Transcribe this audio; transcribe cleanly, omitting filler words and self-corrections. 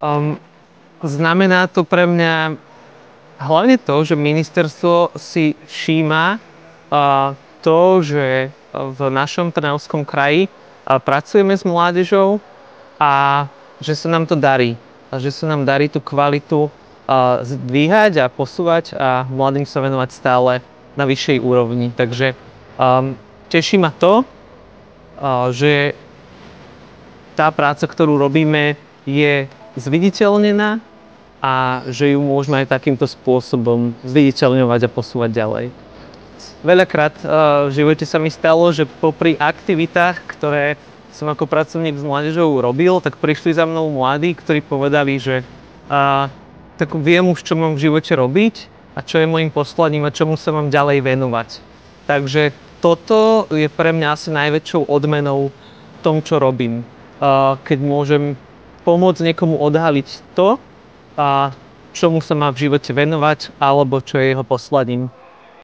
Um, Znamená to pre mňa hlavne to, že ministerstvo si všíma to, že v našom Trnavskom kraji pracujeme s mládežou a že sa nám to darí. A že sa nám darí tú kvalitu zdvíhať a posúvať a mladým sa venovať stále na vyššej úrovni. Takže teší ma to, že tá práca, ktorú robíme, je zviditeľnená a že ju môžeme aj takýmto spôsobom zviditeľňovať a posúvať ďalej. Veľakrát v živote sa mi stalo, že popri aktivitách, ktoré som ako pracovník s mládežou robil, tak prišli za mnou mladí, ktorí povedali, že tak viem už, čo mám v živote robiť a čo je môjim poslaním a čomu sa mám ďalej venovať. Takže toto je pre mňa asi najväčšou odmenou v tom, čo robím. Keď môžem pomôcť niekomu odhaliť to, čomu sa má v živote venovať, alebo čo je jeho poslaním.